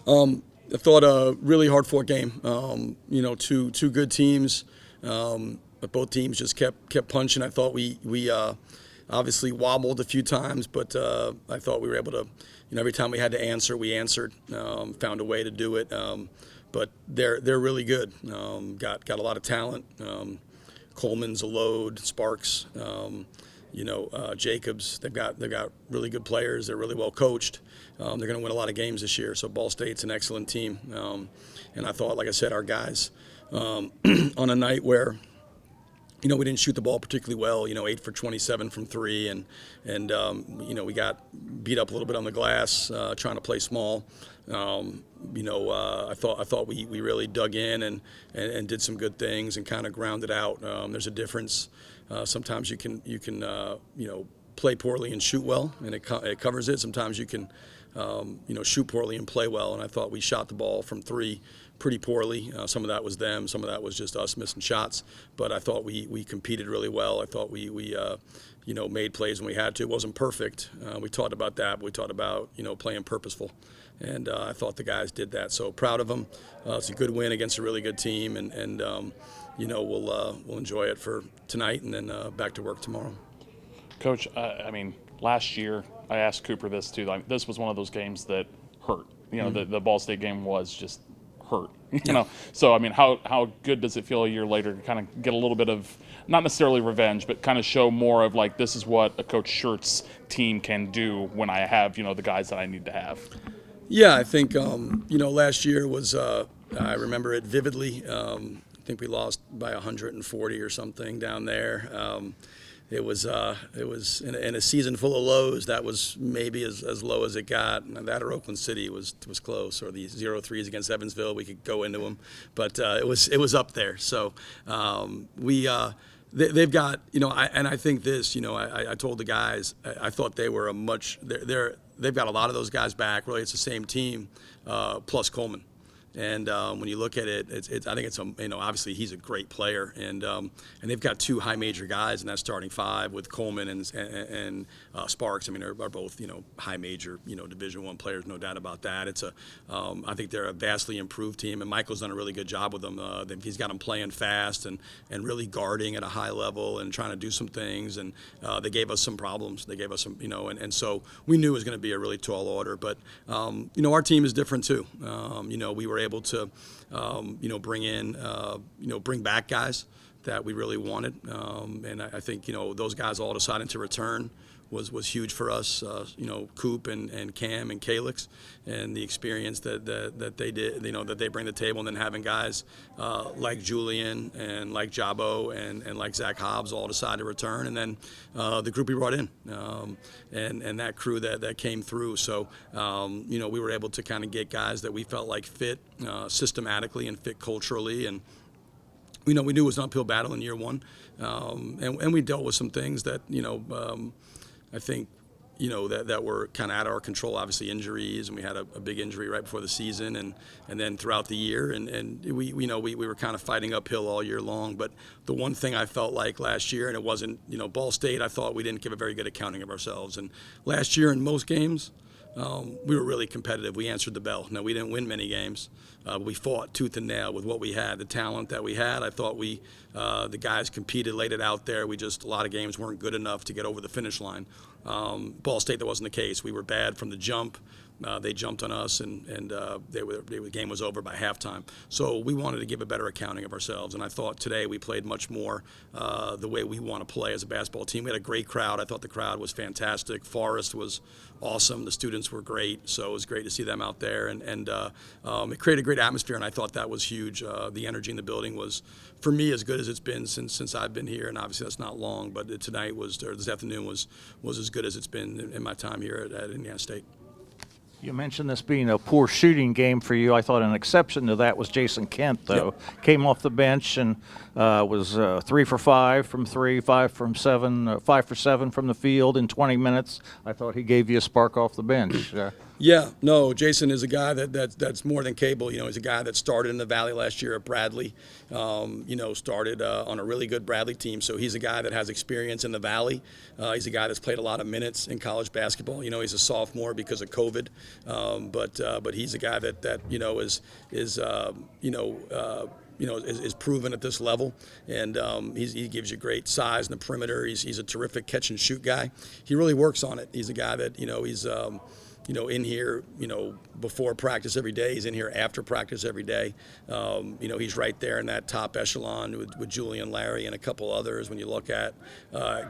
I thought a really hard-fought game. Two good teams, but both teams just kept punching. I thought we obviously wobbled a few times, but I thought we were able to. Every time we had to answer, we answered. Found a way to do it. But they're really good. Got a lot of talent. Coleman's a load. Sparks. Jacobs. They've got really good players. They're really well coached. They're going to win a lot of games this year. So Ball State's an excellent team. And I thought, like I said, our guys on a night where we didn't shoot the ball particularly well. 8 for 27 from three, and we got beat up a little bit on the glass trying to play small. I thought we really dug in and did some good things and kind of grounded out. There's a difference. Sometimes you can play poorly and shoot well, and it covers it. Sometimes you can shoot poorly and play well. And I thought we shot the ball from three pretty poorly. Some of that was them. Some of that was just us missing shots. But I thought we competed really well. I thought we made plays when we had to. It wasn't perfect. We talked about that. But we talked about playing purposeful. And I thought the guys did that. So proud of them. It's a good win against a really good team. And we'll enjoy it for tonight and then back to work tomorrow. Coach, last year I asked Cooper this too. This was one of those games that hurt. The Ball State game was just hurt. So how good does it feel a year later to kind of get a little bit of not necessarily revenge, but kind of show more of this is what a Coach Schertz team can do when I have the guys that I need to have. Yeah, I think last year was I remember it vividly. I think we lost by 140 or something down there. It was in a season full of lows. That was maybe as low as it got. And that or Oakland City was close, or the 0-3s against Evansville. We could go into them, but it was up there. So they've got I think this. I told the guys I thought they were they've got a lot of those guys back. Really, it's the same team plus Coleman. And when you look at it, I think it's obviously he's a great player, and they've got two high major guys in that starting five with Coleman and Sparks. Are both high major Division I players, no doubt about that. I think they're a vastly improved team, and Michael's done a really good job with them. He's got them playing fast and really guarding at a high level and trying to do some things. And they gave us some problems. They gave us some and so we knew it was going to be a really tall order. But our team is different too. We were able to, bring back guys that we really wanted, and I think those guys all deciding to return was huge for us. Coop and Cam and Calix, and the experience that they did, that they bring to the table, and then having guys like Julian and like Jabo and like Zach Hobbs all decide to return, and then the group we brought in, and that crew that came through. So we were able to kind of get guys that we felt like fit systematically and fit culturally, and we knew it was an uphill battle in year one, and we dealt with some things that I think that were kind of out of our control. Obviously injuries, and we had a big injury right before the season, and then throughout the year, and we were kind of fighting uphill all year long. But the one thing I felt like last year, and it wasn't Ball State, I thought we didn't give a very good accounting of ourselves. And last year in most games, we were really competitive. We answered the bell. Now, we didn't win many games. We fought tooth and nail with what we had, the talent that we had. I thought the guys competed, laid it out there. A lot of games weren't good enough to get over the finish line. Ball State, that wasn't the case. We were bad from the jump. They jumped on us, and the game was over by halftime. So we wanted to give a better accounting of ourselves, and I thought today we played much more the way we want to play as a basketball team. We had a great crowd. I thought the crowd was fantastic. Forrest was awesome. The students were great, so it was great to see them out there, and it created a great atmosphere, and I thought that was huge. The energy in the building was, for me, as good as it's been since I've been here, and obviously that's not long, but this afternoon was as good as it's been in my time here at Indiana State. You mentioned this being a poor shooting game for you. I thought an exception to that was Jason Kent, though. Yep. Came off the bench and was 3 for 5 from 3, 5 from 7, 5 for 7 from the field in 20 minutes. I thought he gave you a spark off the bench. Yeah, no, Jason is a guy that's more than capable. He's a guy that started in the Valley last year at Bradley. Started on a really good Bradley team. So he's a guy that has experience in the Valley. He's a guy that's played a lot of minutes in college basketball. He's a sophomore because of COVID, but he's a guy that is proven at this level, and he gives you great size in the perimeter. He's a terrific catch and shoot guy. He really works on it. He's a guy that he's in here, before practice every day. He's in here after practice every day. He's right there in that top echelon with Julian, Larry, and a couple others when you look at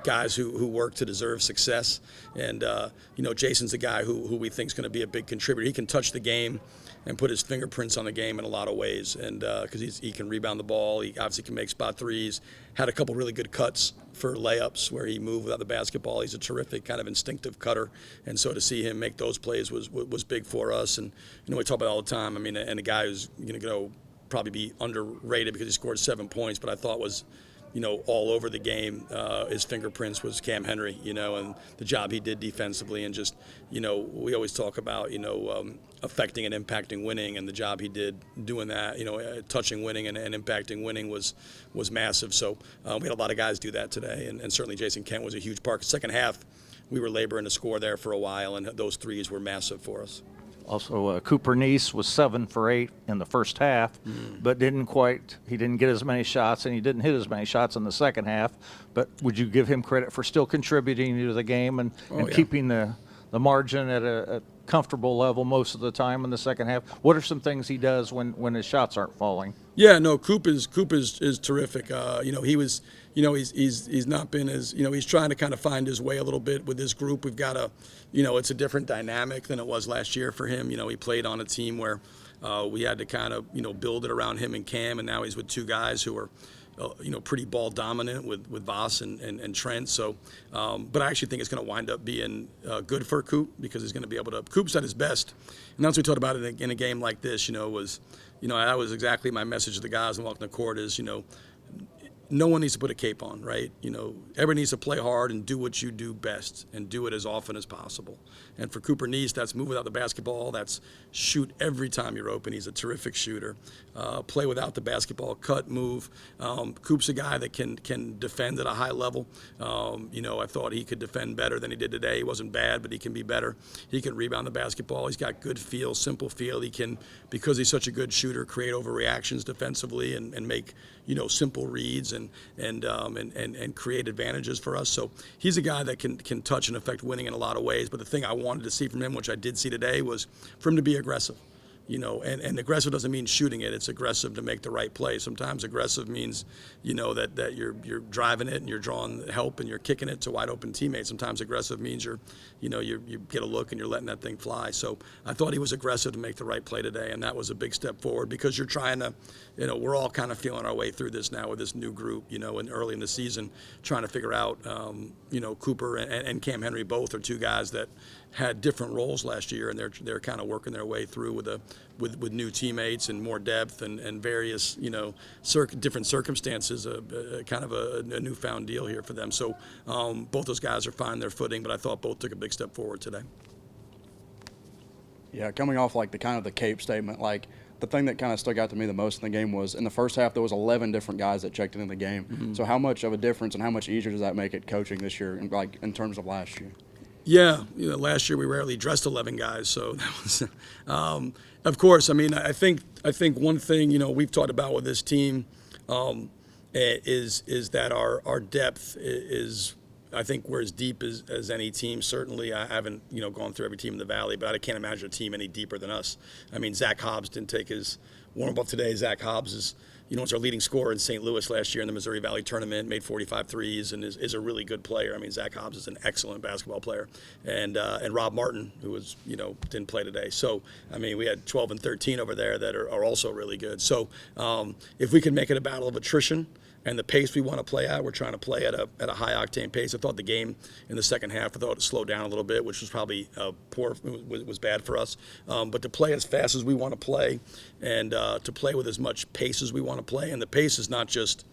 guys who work to deserve success. And, Jason's a guy who we think is going to be a big contributor. He can touch the game and put his fingerprints on the game in a lot of ways, and because he can rebound the ball. He obviously can make spot threes. Had a couple really good cuts for layups where he moved without the basketball. He's a terrific kind of instinctive cutter, and so to see him make those plays was big for us. And we talk about it all the time. I mean, and a guy who's going to probably be underrated because he scored 7 points, but I thought was all over the game. His fingerprints was Cam Henry, and the job he did defensively, and just, we always talk about, affecting and impacting winning, and the job he did doing that, touching winning and impacting winning was massive. So we had a lot of guys do that today, and certainly Jason Kent was a huge part. Second half, we were laboring to score there for a while, and those threes were massive for us. Also, Cooper Neese was 7 for 8 in the first half, but he didn't get as many shots, and he didn't hit as many shots in the second half. But would you give him credit for still contributing to the game and keeping the margin at a comfortable level most of the time in the second half? What are some things he does when his shots aren't falling? Yeah, no, Coop is terrific. He was, he's not been as, he's trying to kind of find his way a little bit with this group. We've got it's a different dynamic than it was last year for him. He played on a team where we had to kind of, build it around him and Cam, and now he's with two guys who are, pretty ball dominant with Voss and Trent. So, but I actually think it's going to wind up being good for Coop because he's going to be able to. Coop's at his best, and that's what we talked about in a game like this. That was exactly my message to the guys and walking the court is, no one needs to put a cape on, right? Everybody needs to play hard and do what you do best and do it as often as possible. And for Cooper Neese, that's move without the basketball. That's shoot every time you're open. He's a terrific shooter. Play without the basketball, cut, move. Coop's a guy that can defend at a high level. I thought he could defend better than he did today. He wasn't bad, but he can be better. He can rebound the basketball. He's got good feel, simple feel. He can, because he's such a good shooter, create overreactions defensively and make simple reads and create advantages for us. So he's a guy that can touch and affect winning in a lot of ways. But the thing I wanted to see from him, which I did see today, was for him to be aggressive. And aggressive doesn't mean shooting it. It's aggressive to make the right play. Sometimes aggressive means, that you're driving it and you're drawing help and you're kicking it to wide open teammates. Sometimes aggressive means you get a look and you're letting that thing fly. So I thought he was aggressive to make the right play today, and that was a big step forward because you're trying to, we're all kind of feeling our way through this now with this new group, and early in the season trying to figure out, Cooper and Cam Henry both are two guys that had different roles last year, and they're kind of working their way through with new teammates and more depth and various different circumstances, kind of a newfound deal here for them. So both those guys are finding their footing, but I thought both took a big step forward today. Yeah, coming off like the cape statement, like the thing that kind of stuck out to me the most in the game was in the first half there was 11 different guys that checked in the game. Mm-hmm. So how much of a difference and how much easier does that make it coaching this year, in terms of last year? Yeah, last year we rarely dressed 11 guys, so that was, of course. I mean, I think one thing we've talked about with this team is that our depth is, I think, we're as deep as any team. Certainly, I haven't gone through every team in the Valley, but I can't imagine a team any deeper than us. I mean, Zach Hobbs didn't take his warm-up today. Zach Hobbs is was our leading scorer in St. Louis last year in the Missouri Valley Tournament, made 45 threes, and is a really good player. I mean, Zach Hobbs is an excellent basketball player. And Rob Martin, who was, didn't play today. So, I mean, we had 12 and 13 over there that are also really good. So if we can make it a battle of attrition, and the pace we want to play at, we're trying to play at a high-octane pace. I thought the game in the second half, I thought it slowed down a little bit, which was probably was bad for us. But to play as fast as we want to play and to play with as much pace as we want to play, and the pace is not just,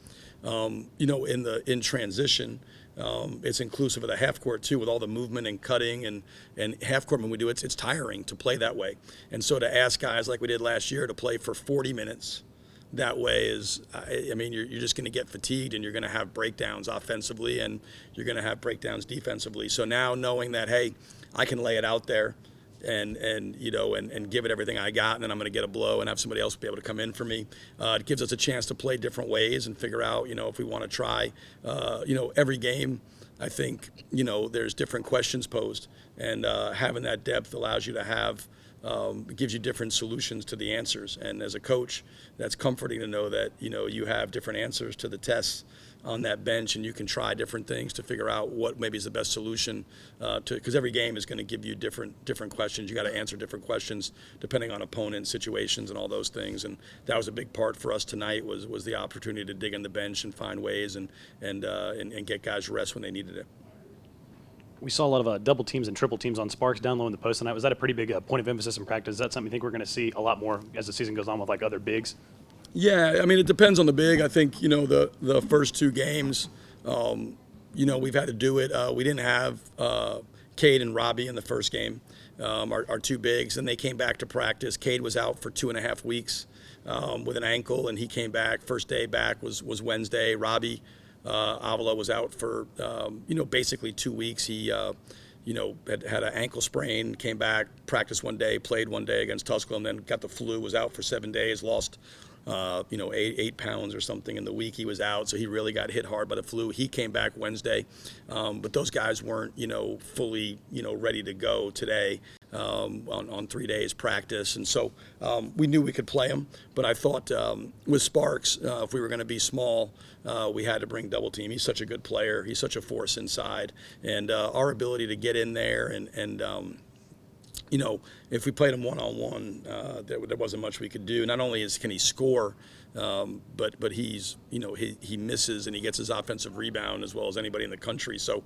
in transition. it's inclusive of the half court too, with all the movement and cutting and half court when we do it, it's tiring to play that way. And so to ask guys like we did last year to play for 40 minutes that way is, I mean, you're just going to get fatigued, and you're going to have breakdowns offensively, and you're going to have breakdowns defensively. So now knowing that, hey, I can lay it out there and give it everything I got, and then I'm going to get a blow and have somebody else be able to come in for me. It gives us a chance to play different ways and figure out, if we want to try, every game. I think, there's different questions posed, and having that depth allows you to have, it gives you different solutions to the answers. And as a coach, that's comforting to know that, you have different answers to the tests on that bench, and you can try different things to figure out what maybe is the best solution because every game is going to give you different questions. You got to answer different questions depending on opponent situations and all those things. And that was a big part for us tonight was the opportunity to dig in the bench and find ways and get guys rest when they needed it. We saw a lot of double teams and triple teams on Sparks down low in the post tonight. Was that a pretty big point of emphasis in practice? Is that something you think we're going to see a lot more as the season goes on with like other bigs? Yeah, I mean, it depends on the big. I think, the first two games, we've had to do it. We didn't have Cade and Robbie in the first game, our two bigs, and they came back to practice. Cade was out for 2.5 weeks with an ankle, and he came back. First day back was Wednesday. Robbie Avila was out for, basically 2 weeks. He, had an ankle sprain, came back, practiced one day, played one day against Tusculum, then got the flu, was out for 7 days, lost, 8 pounds or something in the week he was out. So he really got hit hard by the flu. He came back Wednesday. But those guys weren't, fully, ready to go today on 3 days practice. And so we knew we could play them. But I thought with Sparks, if we were going to be small, we had to bring double team. He's such a good player. He's such a force inside. And our ability to get in there and if we played him one-on-one, there wasn't much we could do. Not only can he score, but he's, he misses and he gets his offensive rebound as well as anybody in the country. So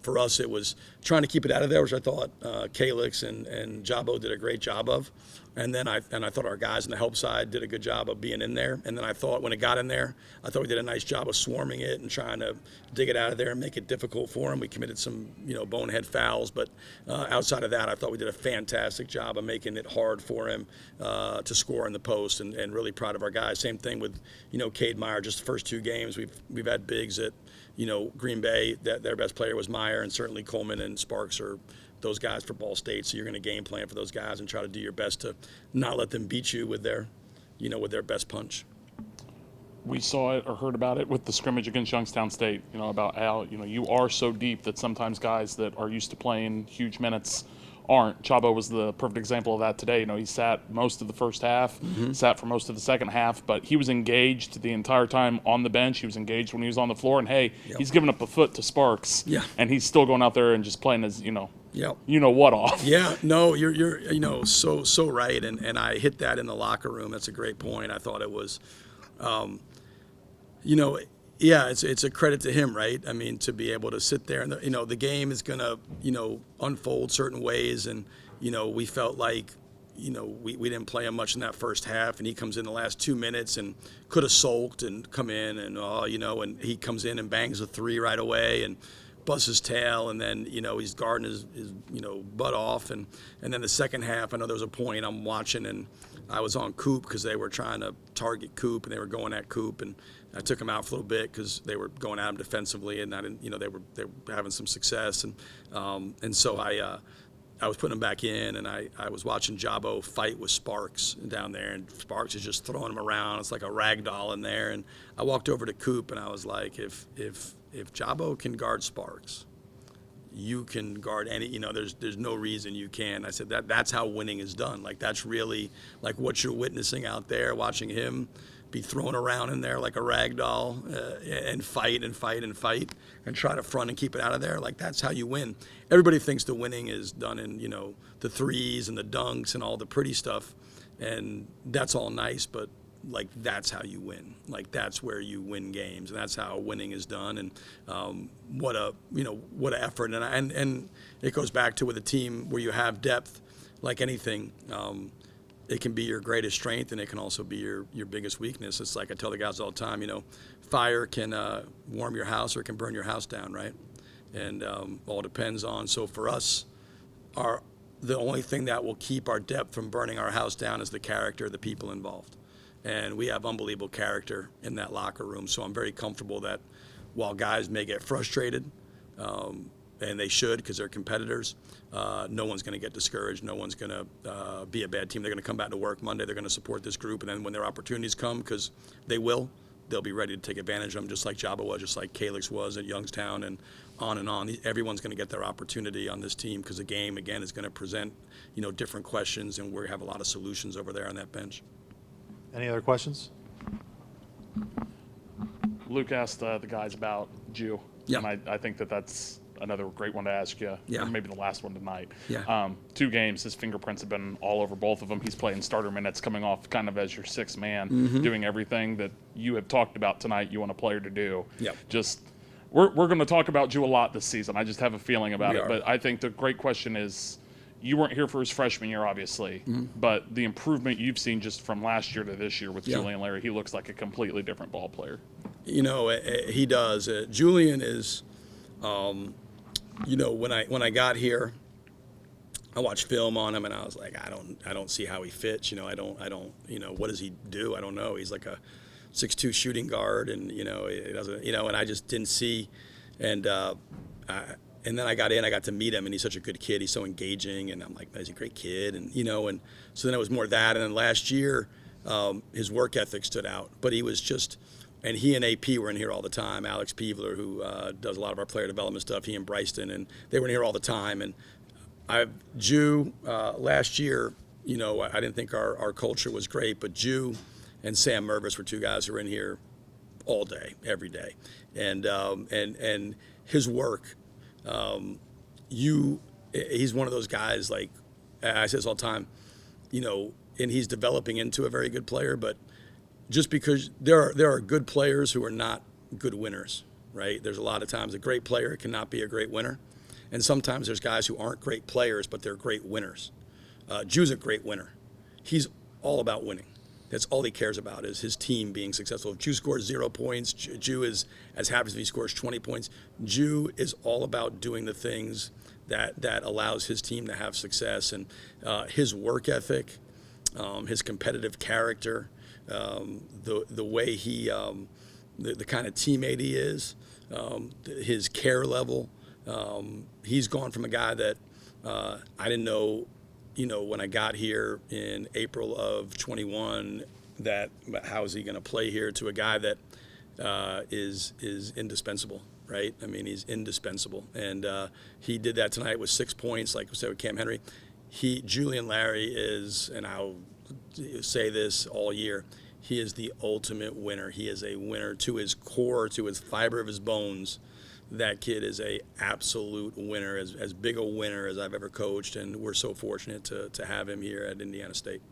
for us, it was trying to keep it out of there, which I thought Calix and Jabo did a great job of. And then I thought our guys on the help side did a good job of being in there. And then I thought when it got in there, I thought we did a nice job of swarming it and trying to dig it out of there and make it difficult for him. We committed some, bonehead fouls. But outside of that, I thought we did a fantastic job of making it hard for him to score in the post, and really proud of our guys. Same thing with, Cade Meyer. Just the first two games, we've had bigs at, Green Bay. That their best player was Meyer, and certainly Coleman and Sparks are those guys for Ball State. So you're going to game plan for those guys and try to do your best to not let them beat you with their, with their best punch. We saw it or heard about it with the scrimmage against Youngstown State, about how, you are so deep that sometimes guys that are used to playing huge minutes aren't. Chabo was the perfect example of that today. He sat most of the first half, sat for most of the second half, but he was engaged the entire time on the bench. He was engaged when he was on the floor, and he's giving up a foot to Sparks, and he's still going out there and just playing his, what off. Yeah, no, you're so right, and I hit that in the locker room. That's a great point. I thought it was, it's a credit to him, right? I mean, to be able to sit there and the game is gonna unfold certain ways, and we felt like we didn't play him much in that first half, and he comes in the last 2 minutes and could have sulked and come in and and he comes in and bangs a three right away and busts his tail, and then he's guarding his butt off, and then the second half, I know there was a point I'm watching, and I was on Coop because they were trying to target Coop and they were going at Coop, and I took him out for a little bit because they were going at him defensively, and I didn't, they were having some success, and so I was putting him back in, and I was watching Jabo fight with Sparks down there, and Sparks is just throwing him around. It's like a rag doll in there, and I walked over to Coop and I was like, if Jabo can guard Sparks, you can guard any, there's no reason you can. I said that's how winning is done. Like, that's really like what you're witnessing out there, watching him be thrown around in there like a rag doll and fight and fight and fight and try to front and keep it out of there. Like, that's how you win. Everybody thinks the winning is done in, the threes and the dunks and all the pretty stuff. And that's all nice, but like, that's how you win. Like, that's where you win games, and that's how winning is done. And what an effort. And it goes back to with a team where you have depth, like anything. it can be your greatest strength, and it can also be your biggest weakness. It's like I tell the guys all the time, fire can warm your house or it can burn your house down, right? And all depends on. So for us, the only thing that will keep our depth from burning our house down is the character of the people involved. And we have unbelievable character in that locker room. So I'm very comfortable that while guys may get frustrated, and they should because they're competitors, no one's going to get discouraged. No one's going to be a bad team. They're going to come back to work Monday. They're going to support this group. And then when their opportunities come, because they will, they'll be ready to take advantage of them, just like Jabba was, just like Calix was at Youngstown, and on and on. Everyone's going to get their opportunity on this team because the game, again, is going to present, different questions, and we have a lot of solutions over there on that bench. Any other questions? Luke asked the guys about Jew. Yeah. And I think that's another great one to ask you. Yeah. Or maybe the last one tonight. Yeah. 2 games, his fingerprints have been all over both of them. He's playing starter minutes, coming off kind of as your 6th man, doing everything that you have talked about tonight you want a player to do. Yep. We're going to talk about Jew a lot this season. I just have a feeling about We it. are. But I think the great question is, you weren't here for his freshman year, obviously, but the improvement you've seen just from last year to this year with Yeah. Julian Larry, he looks like a completely different ball player. He does. Julian is, when I got here, I watched film on him and I was like, I don't see how he fits. I don't. What does he do? I don't know. He's like a 6'2" shooting guard, and he doesn't. And I just didn't see, and then I got to meet him, and he's such a good kid. He's so engaging, and I'm like, he's a great kid, and and so then it was more that, and then last year, his work ethic stood out, but he was just. And he and AP were in here all the time. Alex Peevler, who does a lot of our player development stuff, he and Bryston, and they were in here all the time. And Jew, last year, I didn't think our culture was great, but Jew and Sam Mervis were 2 guys who were in here all day, every day. And his work, he's one of those guys, like I say this all the time, and he's developing into a very good player, but just because there are good players who are not good winners, right? There's a lot of times a great player cannot be a great winner. And sometimes there's guys who aren't great players, but they're great winners. Jew's a great winner. He's all about winning. That's all he cares about is his team being successful. If Jew scores 0 points, Jew is as happy as if he scores 20 points. Jew is all about doing the things that allows his team to have success. And his work ethic, his competitive character, the way he, the kind of teammate he is, his care level. He's gone from a guy that I didn't know, when I got here in April of 21, that how is he going to play here, to a guy that is indispensable, right? I mean, he's indispensable, and he did that tonight with 6 points, like we said with Cam Henry. Julian Larry is, and I'll say this all year, he is the ultimate winner. He is a winner to his core, to his fiber of his bones. That kid is a absolute winner, as big a winner as I've ever coached, and we're so fortunate to have him here at Indiana State.